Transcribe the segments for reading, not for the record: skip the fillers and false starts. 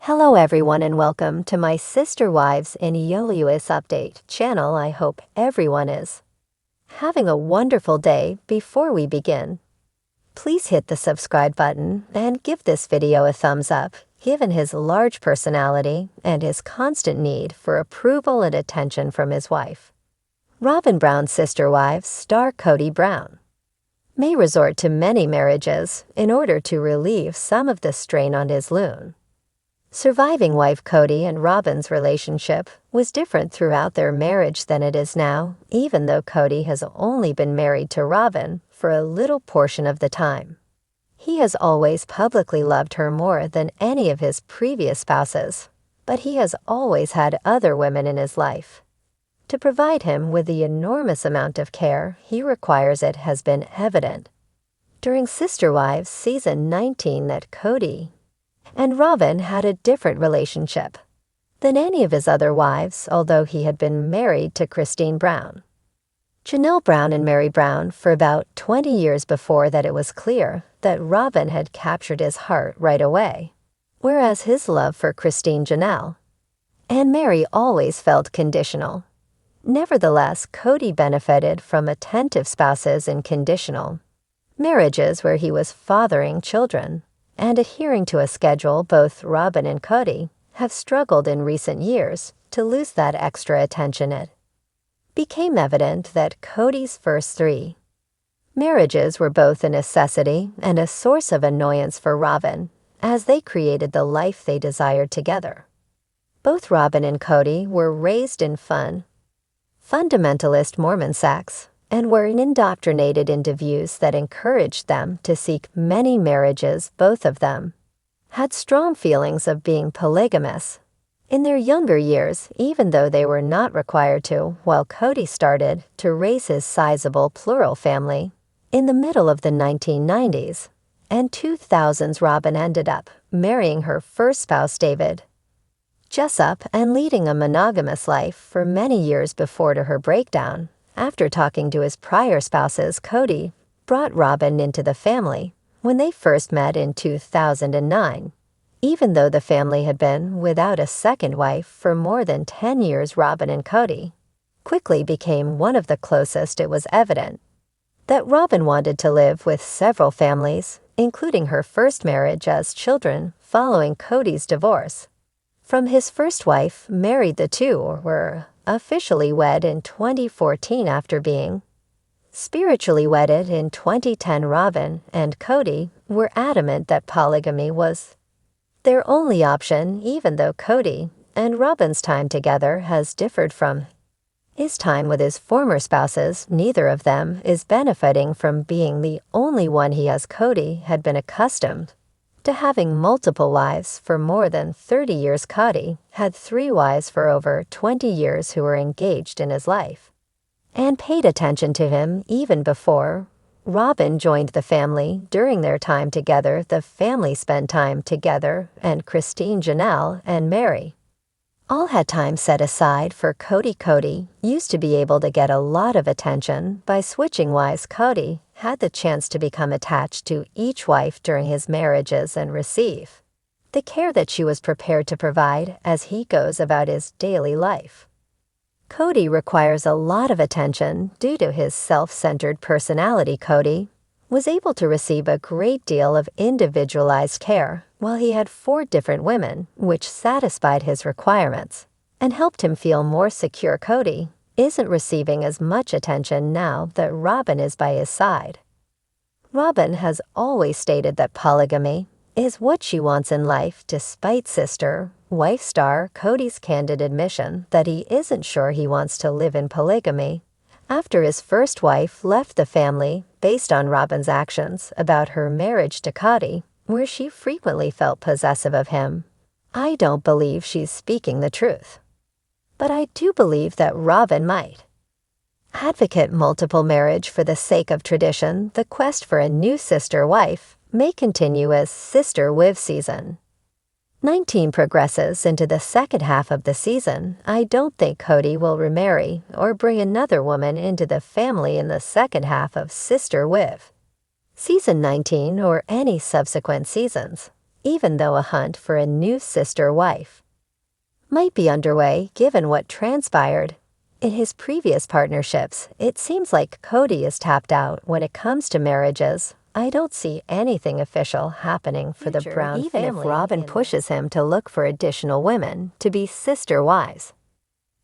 Hello everyone and welcome to my Sister Wives in US Update channel. I hope everyone is having a wonderful day. Before we begin, please hit the subscribe button and give this video a thumbs up. Given his large personality and his constant need for approval and attention from his wife, Robyn Brown's sister wives star Kody Brown may resort to many marriages in order to relieve some of the strain on his loon. Surviving wife Kody and Robyn's relationship was different throughout their marriage than it is now, even though Kody has only been married to Robyn for a little portion of the time. He has always publicly loved her more than any of his previous spouses, but he has always had other women in his life to provide him with the enormous amount of care he requires. It has been evident during Sister Wives Season 19 that Kody and Robyn had a different relationship than any of his other wives, although he had been married to Christine Brown, Janelle Brown and Meri Brown for about 20 years before that. It was clear that Robyn had captured his heart right away, whereas his love for Christine, Janelle, and Meri always felt conditional. Nevertheless, Kody benefited from attentive spouses in conditional marriages where he was fathering children and adhering to a schedule. Both Robyn and Kody have struggled in recent years to lose that extra attention. It became evident that Kody's first 3 marriages were both a necessity and a source of annoyance for Robyn as they created the life they desired together. Both Robyn and Kody were raised in fundamentalist Mormon sects and were indoctrinated into views that encouraged them to seek many marriages. Both of them had strong feelings of being polygamous in their younger years, even though they were not required to. While Kody started to raise his sizable plural family in the middle of the 1990s and 2000s, Robyn ended up marrying her first spouse, David Jessup, and leading a monogamous life for many years before to her breakdown. After talking to his prior spouses, Kody brought Robyn into the family when they first met in 2009. Even though the family had been without a second wife for more than 10 years, Robyn and Kody quickly became one of the closest. It was evident that Robyn wanted to live with several families, including her first marriage, as children following Kody's divorce from his first wife. Meri. The two were officially wed in 2014 after being spiritually wedded in 2010. Robyn and Kody were adamant that polygamy was their only option, even though Kody and Robyn's time together has differed from his time with his former spouses. Neither of them is benefiting from being the only one he has. Kody had been accustomed to having multiple wives for more than 30 years. Kody had 3 wives for over 20 years who were engaged in his life and paid attention to him even before Robyn joined the family. During their time together, the family spent time together, and Christine, Janelle, and Meri all had time set aside for Kody. Kody used to be able to get a lot of attention by switching wives. Kody had the chance to become attached to each wife during his marriages and receive the care that she was prepared to provide as he goes about his daily life. Kody requires a lot of attention due to his self-centered personality. Kody was able to receive a great deal of individualized care while he had 4 different women, which satisfied his requirements and helped him feel more secure. Kody isn't receiving as much attention now that Robyn is by his side. Robyn has always stated that polygamy is what she wants in life, despite sister wife star Kody's candid admission that he isn't sure he wants to live in polygamy after his first wife left the family based on Robyn's actions about her marriage to Kody, where she frequently felt possessive of him. I don't believe she's speaking the truth, but I do believe that Robyn might advocate multiple marriage for the sake of tradition. The quest for a new sister wife may continue as Sister Wives Season 19 progresses into the second half of the season. I don't think Kody will remarry or bring another woman into the family in the second half of Sister Wives Season 19 or any subsequent seasons. even though a hunt for a new sister wife might be underway given what transpired in his previous partnerships. It seems like Kody is tapped out when it comes to marriages. I don't see anything official happening for the Brown family, even if Robyn pushes him to look for additional women to be sister wives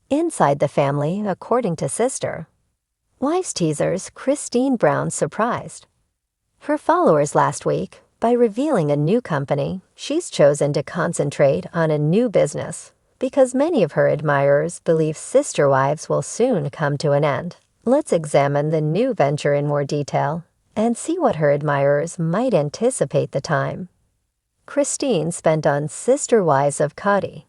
inside the family, according to Sister Wives teasers. Christine Brown surprised her followers last week by revealing a new company. She's chosen to concentrate on a new business because many of her admirers believe sister wives will soon come to an end. Let's examine the new venture in more detail and see what her admirers might anticipate the time Christine spent on Sister Wives of Kody.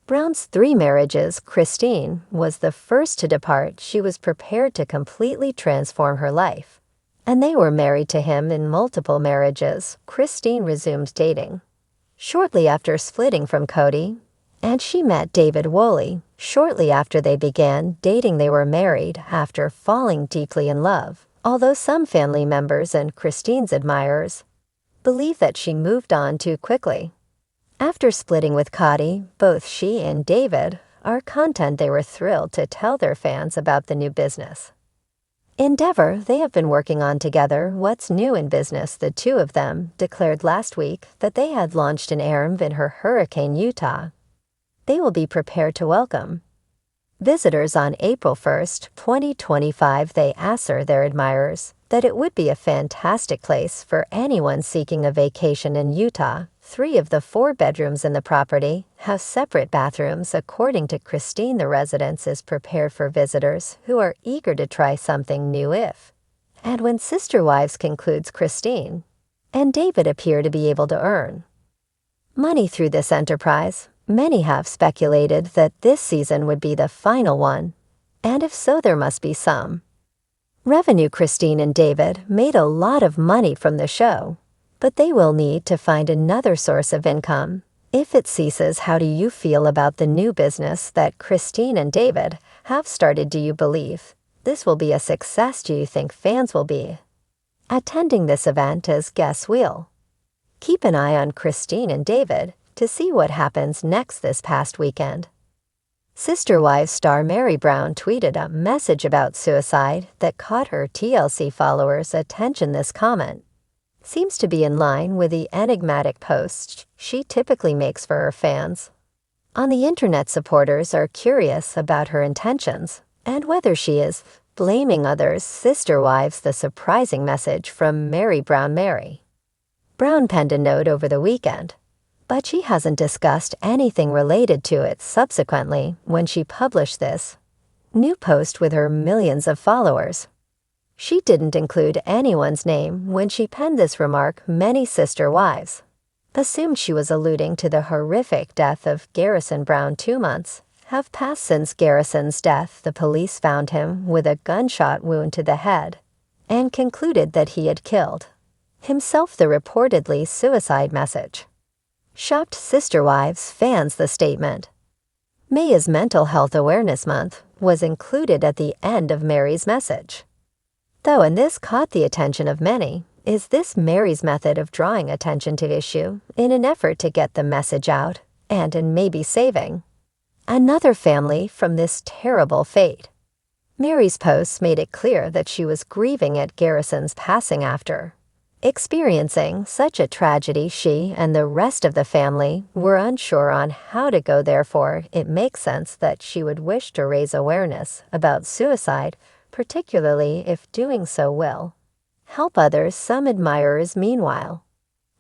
Brown's 3 marriages. Christine was the first to depart. She was prepared to completely transform her life, and they were married to him in multiple marriages. Christine resumed dating shortly after splitting from Kody, and she met David Woolley shortly after they began dating. They were married after falling deeply in love, although some family members and Christine's admirers believe that she moved on too quickly. After splitting with Kody, both she and David are content. They were thrilled to tell their fans about the new business endeavor they have been working on together. What's new in business? The two of them declared last week that they had launched an errand in her Hurricane, Utah. They will be prepared to welcome visitors on April 1st, 2025. They assure their admirers that it would be a fantastic place for anyone seeking a vacation in Utah. 3 of the 4 bedrooms in the property have separate bathrooms. According to Christine, the residence is prepared for visitors who are eager to try something new. If and when Sister Wives concludes, Christine and David appear to be able to earn money through this enterprise. Many have speculated that this season would be the final one, and if so, there must be some revenue. Christine and David made a lot of money from the show, but they will need to find another source of income if it ceases. How do you feel about the new business that Christine and David have started? Do you believe this will be a success? Do you think fans will be attending this event as guests? We'll keep an eye on Christine and David to see what happens next. This past weekend, Sister Wives star Meri Brown tweeted a message about suicide that caught her TLC followers' attention. This comment seems to be in line with the enigmatic posts she typically makes for her fans on the internet. Supporters are curious about her intentions and whether she is blaming others. Sister Wives, the surprising message from Meri Brown. Meri Brown penned a note over the weekend, but she hasn't discussed anything related to it subsequently when she published this new post with her millions of followers. She didn't include anyone's name when she penned this remark. Many Sister Wives assumed she was alluding to the horrific death of Garrison Brown. 2 months have passed since Garrison's death. The police found him with a gunshot wound to the head and concluded that he had killed himself. The reportedly suicide message shocked Sister Wives fans. The statement, "May is Mental Health Awareness Month," was included at the end of Meri's message, though, and this caught the attention of many. Is this Meri's method of drawing attention to issue in an effort to get the message out and in maybe saving another family from this terrible fate? Meri's posts made it clear that she was grieving at Garrison's passing. After experiencing such a tragedy, she and the rest of the family were unsure on how to go. Therefore, it makes sense that she would wish to raise awareness about suicide, particularly if doing so will help others. Some admirers, meanwhile,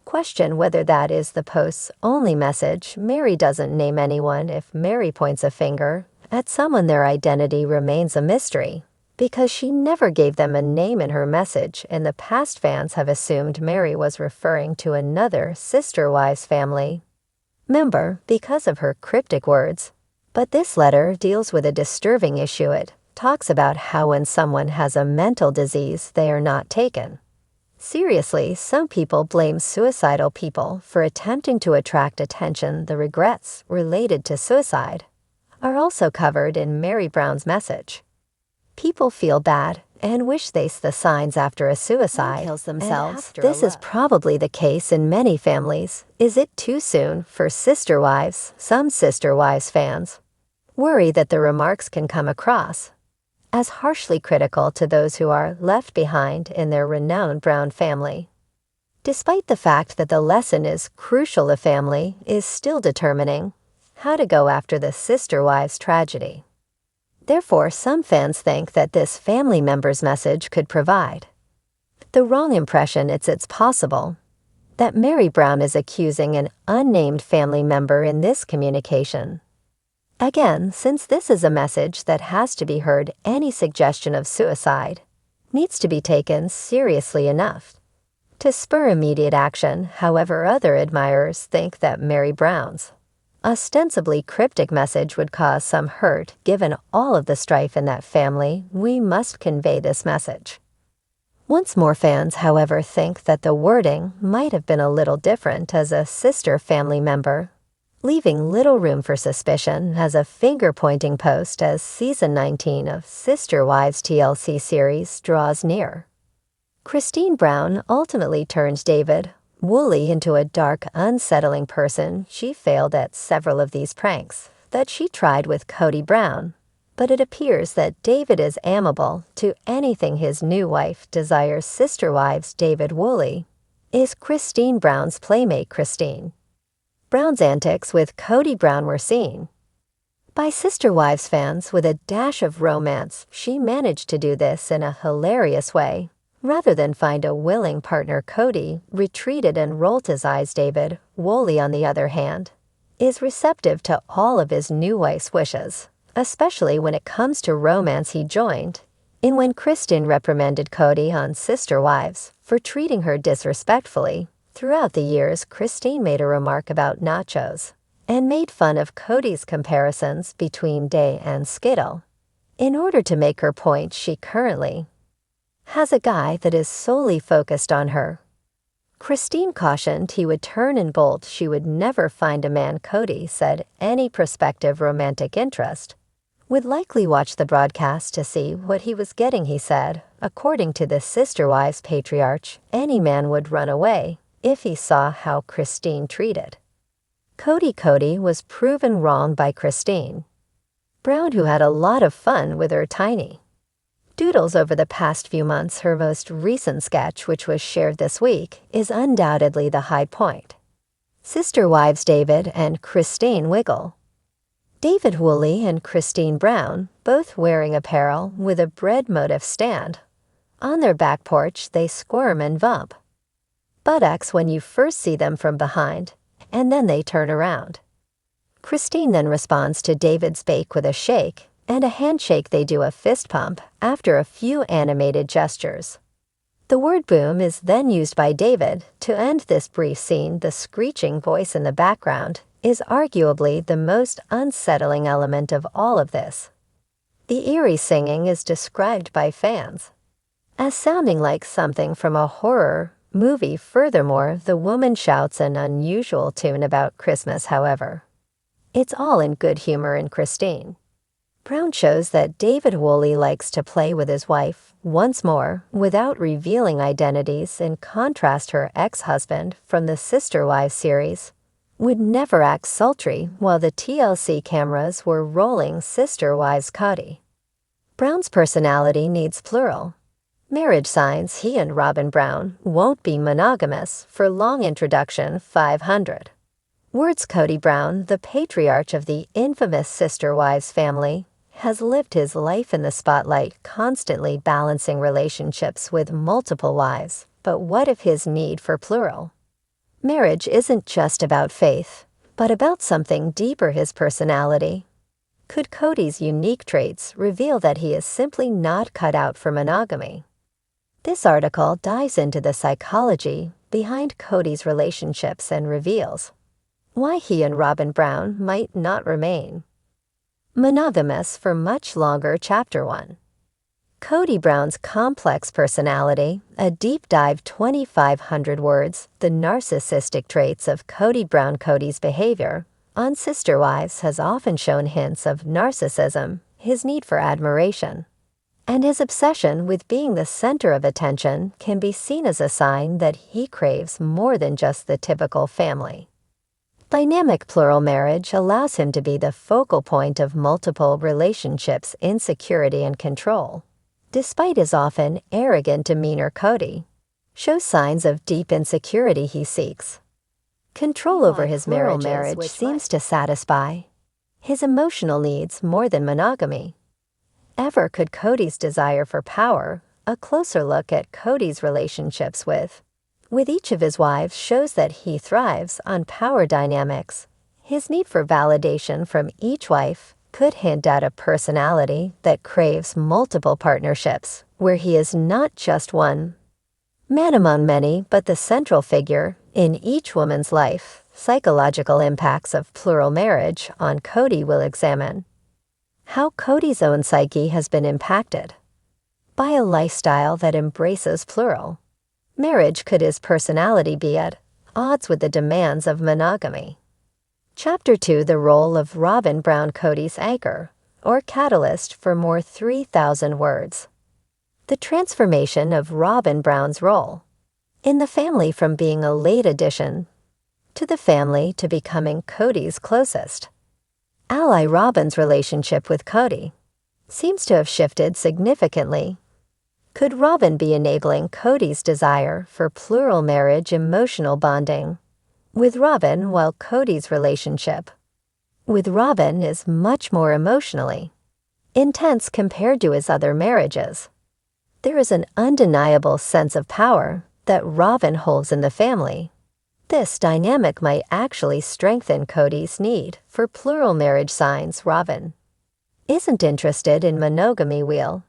question whether that is the post's only message. Meri doesn't name anyone. If Meri points a finger at someone, their identity remains a mystery, because she never gave them a name in her message. In the past, fans have assumed Meri was referring to another Sister Wives family member because of her cryptic words. But this letter deals with a disturbing issue. It talks about how when someone has a mental disease, they are not taken seriously. Some people blame suicidal people for attempting to attract attention. The regrets related to suicide are also covered in Meri Brown's message. People feel bad and wish they saw the signs after a suicide, kills themselves. This is probably the case in many families. Is it too soon for sister wives? Some sister wives fans worry that the remarks can come across as harshly critical to those who are left behind in their renowned Brown family. Despite the fact that the lesson is crucial, the family is still determining how to go after the sister wives tragedy. Therefore, some fans think that this family member's message could provide the wrong impression. It's possible that Meri Brown is accusing an unnamed family member in this communication. Again, since this is a message that has to be heard, any suggestion of suicide needs to be taken seriously enough to spur immediate action. However, other admirers think that Meri Brown's ostensibly cryptic message would cause some hurt. Given all of the strife in that family, we must convey this message. Once more, fans, however, think that the wording might have been a little different as a sister family member, leaving little room for suspicion as a finger-pointing post as Season 19 of Sister Wives TLC series draws near. Christine Brown ultimately turns David Woolley into a dark, unsettling person. She failed at several of these pranks that she tried with Kody Brown, but it appears that David is amenable to anything his new wife desires. Sister Wives David Woolley is Christine Brown's playmate. Christine Brown's antics with Kody Brown were seen by Sister Wives fans with a dash of romance. She managed to do this in a hilarious way. Rather than find a willing partner, Kody retreated and rolled his eyes. David Woolley, on the other hand, is receptive to all of his new wife's wishes, especially when it comes to romance. He joined in when Christine reprimanded Kody on Sister Wives for treating her disrespectfully. Throughout the years, Christine made a remark about nachos and made fun of Kody's comparisons between Day and Skittle. In order to make her point, she currently has a guy that is solely focused on her. Christine cautioned he would turn and bolt. She would never find a man. Kody said any prospective romantic interest would likely watch the broadcast to see what he was getting. He said, according to the Sister Wives patriarch, any man would run away if he saw how Christine treated Kody. Kody was proven wrong by Christine Brown, who had a lot of fun with her tiny doodles over the past few months. Her most recent sketch, which was shared this week, is undoubtedly the high point. Sister Wives David and Christine wiggle. David Woolley and Christine Brown, both wearing apparel with a bread motif stand. On their back porch, they squirm and bump buttocks when you first see them from behind, and then they turn around. Christine then responds to David's bake with a shake and a handshake. They do a fist pump after a few animated gestures. The word boom is then used by David to end this brief scene. The screeching voice in the background is arguably the most unsettling element of all of this. The eerie singing is described by fans as sounding like something from a horror movie. Furthermore, the woman shouts an unusual tune about Christmas. However, it's all in good humor, and Christine Brown shows that David Woolley likes to play with his wife once more without revealing identities. In contrast, her ex-husband from the Sister Wives series would never act sultry while the TLC cameras were rolling. Sister Wives Kody Brown's personality needs plural marriage signs. He and Robyn Brown won't be monogamous for long. Introduction 500 words. Kody Brown, the patriarch of the infamous Sister Wives family, has lived his life in the spotlight, constantly balancing relationships with multiple wives. But what if his need for plural marriage isn't just about faith, but about something deeper? His personality. Could Kody's unique traits reveal that he is simply not cut out for monogamy? This article dives into the psychology behind Kody's relationships and reveals why he and Robyn Brown might not remain monogamous for much longer. Chapter 1. Kody Brown's complex personality, a deep dive. 2,500 words. The narcissistic traits of Kody Brown. Kody's behavior on Sister Wives has often shown hints of narcissism, his need for admiration, And his obsession with being the center of attention can be seen as a sign that he craves more than just the typical family. Dynamic plural marriage allows him to be the focal point of multiple relationships, insecurity, and control. Despite his often arrogant demeanor, Kody shows signs of deep insecurity he seeks. Control over his marriage seems to satisfy his emotional needs more than monogamy. Ever could Kody's desire for power, a closer look at Kody's relationships with each of his wives shows that he thrives on power dynamics. His need for validation from each wife could hint at a personality that craves multiple partnerships, where he is not just one man among many, but the central figure in each woman's life. Psychological impacts of plural marriage on Kody will examine how Kody's own psyche has been impacted by a lifestyle that embraces plural marriage. Could his personality be at odds with the demands of monogamy? Chapter 2: The role of Robyn Brown, Kody's anchor, or catalyst for more 3,000 words. The transformation of Robyn Brown's role in the family, from being a late addition to the family to becoming Kody's closest ally. Robyn's relationship with Kody seems to have shifted significantly. Could Robyn be enabling Kody's desire for plural marriage, emotional bonding with Robyn, while Kody's relationship with Robyn is much more emotionally intense compared to his other marriages? There is an undeniable sense of power that Robyn holds in the family. This dynamic might actually strengthen Kody's need for plural marriage. Signs Robyn isn't interested in monogamy. We'll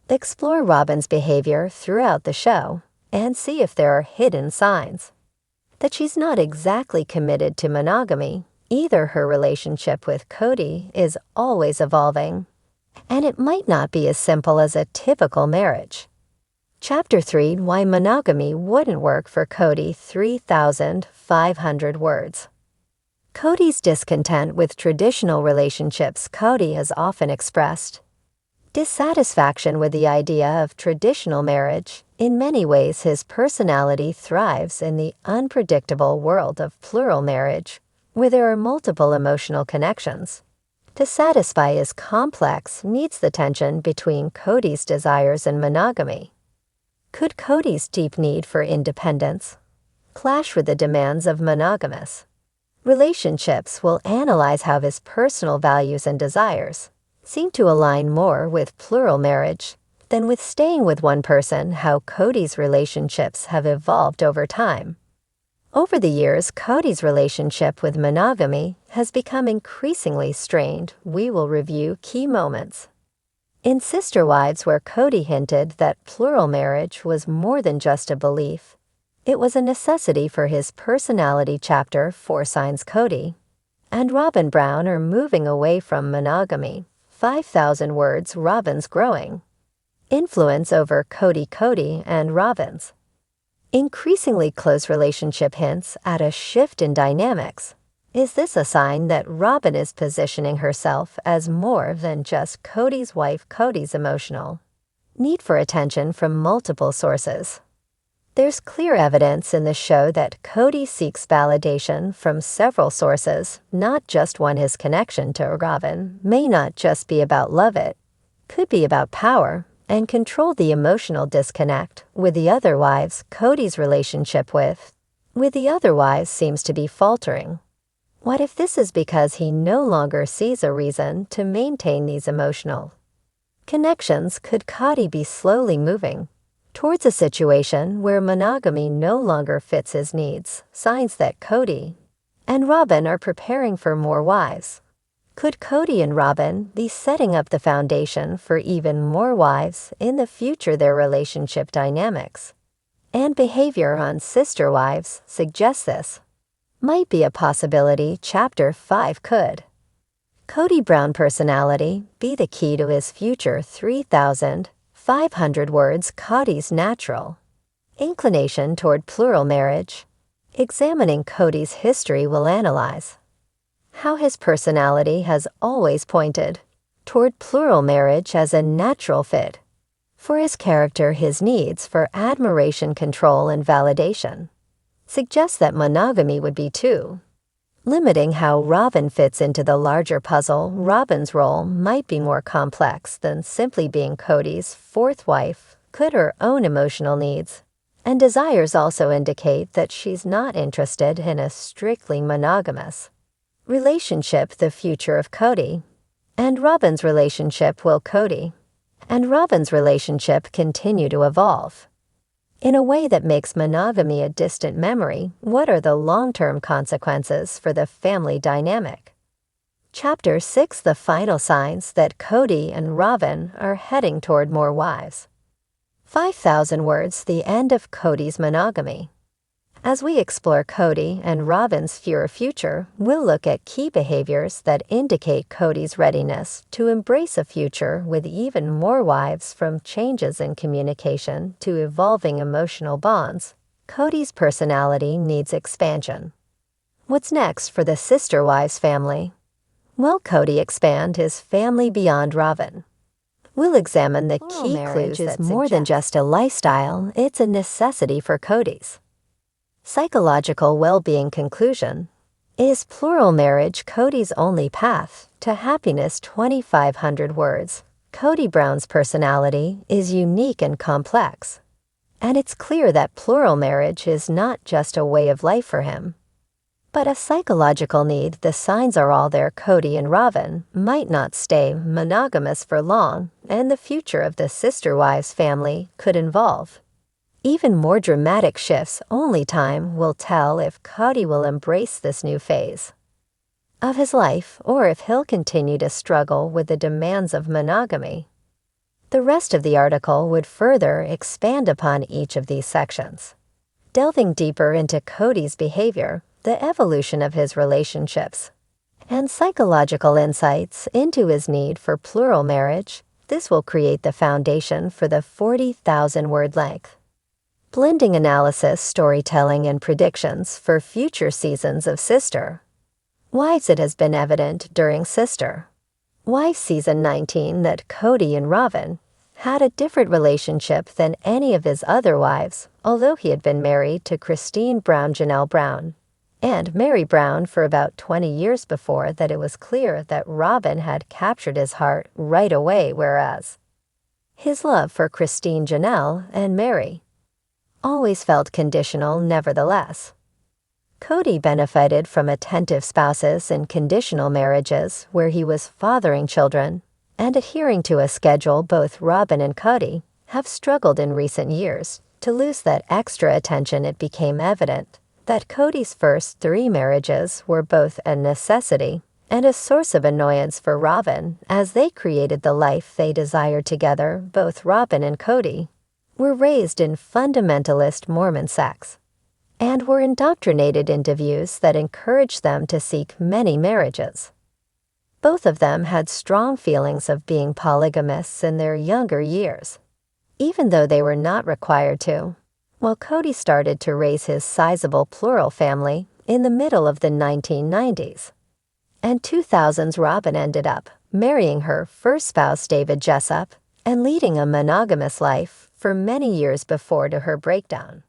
explore Robyn's behavior throughout the show and see if there are hidden signs that she's not exactly committed to monogamy. Either her relationship with Kody is always evolving, and it might not be as simple as a typical marriage. Chapter 3: Why monogamy wouldn't work for Kody. 3,500 words. Kody's discontent with traditional relationships. Kody has often expressed dissatisfaction with the idea of traditional marriage. In many ways, his personality thrives in the unpredictable world of plural marriage, where there are multiple emotional connections. To satisfy his complex needs, the tension between Kody's desires and monogamy. Could Kody's deep need for independence clash with the demands of monogamous relationships? We'll analyze how his personal values and desires seem to align more with plural marriage than with staying with one person, how Kody's relationships have evolved over time. Over the years, Kody's relationship with monogamy has become increasingly strained. We will review key moments in Sister Wives where Kody hinted that plural marriage was more than just a belief. It was a necessity for his personality. Chapter 4: Signs Kody and Robyn Brown are moving away from monogamy. 5,000 words. Robyn's growing influence over Kody Kody and Robyn's increasingly close relationship hints at a shift in dynamics. Is this a sign that Robyn is positioning herself as more than just Kody's wife? Kody's emotional need for attention from multiple sources. There's clear evidence in the show that Kody seeks validation from several sources, not just one. His connection to Robyn may not just be about love, it could be about power and control. The emotional disconnect with the other wives. Kody's relationship with the other wives seems to be faltering. What if this is because he no longer sees a reason to maintain these emotional connections? Could Kody be slowly moving towards a situation where monogamy no longer fits his needs? Signs that Kody and Robyn are preparing for more wives. Could Kody and Robyn be setting up the foundation for even more wives in the future? Their relationship dynamics and behavior on Sister Wives suggests this might be a possibility. Chapter 5: Could Kody Brown personality be the key to his future? 3,500 words. Kody's natural inclination toward plural marriage. Examining Kody's history, will analyze how his personality has always pointed toward plural marriage as a natural fit For his character, his needs for admiration, control, and validation suggests that monogamy would be too. Limiting how Robyn fits into the larger puzzle, Robyn's role might be more complex than simply being Kody's fourth wife. Could her own emotional needs and desires also indicate that she's not interested in a strictly monogamous relationship? The future of Kody and Robyn's relationship. Will Kody and Robyn's relationship continue to evolve in a way that makes monogamy a distant memory? What are the long-term consequences for the family dynamic? Chapter 6: The final signs that Kody and Robyn are heading toward more wives. 5,000 words: the end of Kody's monogamy. As we explore Kody and Robyn's future, we'll look at key behaviors that indicate Kody's readiness to embrace a future with even more wives, from changes in communication to evolving emotional bonds. Kody's personality needs expansion. What's next for the sister wives family? Will Kody expand his family beyond Robyn? We'll examine the key clues that more than just a lifestyle, it's a necessity for Kody's psychological well-being. Conclusion: is plural marriage Kody's only path to happiness? 2,500 words. Kody Brown's personality is unique and complex, and it's clear that plural marriage is not just a way of life for him, but a psychological need. The signs are all there. Kody and Robyn might not stay monogamous for long, and the future of the sister wives family could involve even more dramatic shifts. Only time will tell if Kody will embrace this new phase of his life or if he'll continue to struggle with the demands of monogamy. The rest of the article would further expand upon each of these sections, delving deeper into Kody's behavior, the evolution of his relationships, and psychological insights into his need for plural marriage. This will create the foundation for the 40,000-word length, blending analysis, storytelling, and predictions for future seasons of Sister Wives. It has been evident during Sister Wives Season 19 that Kody and Robyn had a different relationship than any of his other wives. Although he had been married to Christine Brown, Janelle Brown, and Meri Brown for about 20 years before that, it was clear that Robyn had captured his heart right away, whereas his love for Christine, Janelle, and Meri always felt conditional. Nevertheless, Kody benefited from attentive spouses in conditional marriages where he was fathering children and adhering to a schedule. Both Robyn and Kody have struggled in recent years to lose that extra attention. It became evident that Kody's first 3 marriages were both a necessity and a source of annoyance for Robyn as they created the life they desired together. Both Robyn and Kody were raised in fundamentalist Mormon sects and were indoctrinated into views that encouraged them to seek many marriages. Both of them had strong feelings of being polygamists in their younger years, even though they were not required to. While Kody started to raise his sizable plural family in the middle of the 1990s and 2000s, Robyn ended up marrying her first spouse, David Jessup, and leading a monogamous life for many years before to her breakdown.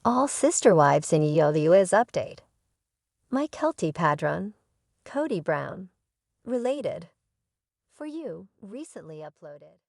All sister wives in EOU's update. My Kelty Padron, Kody Brown, related. For you, recently uploaded.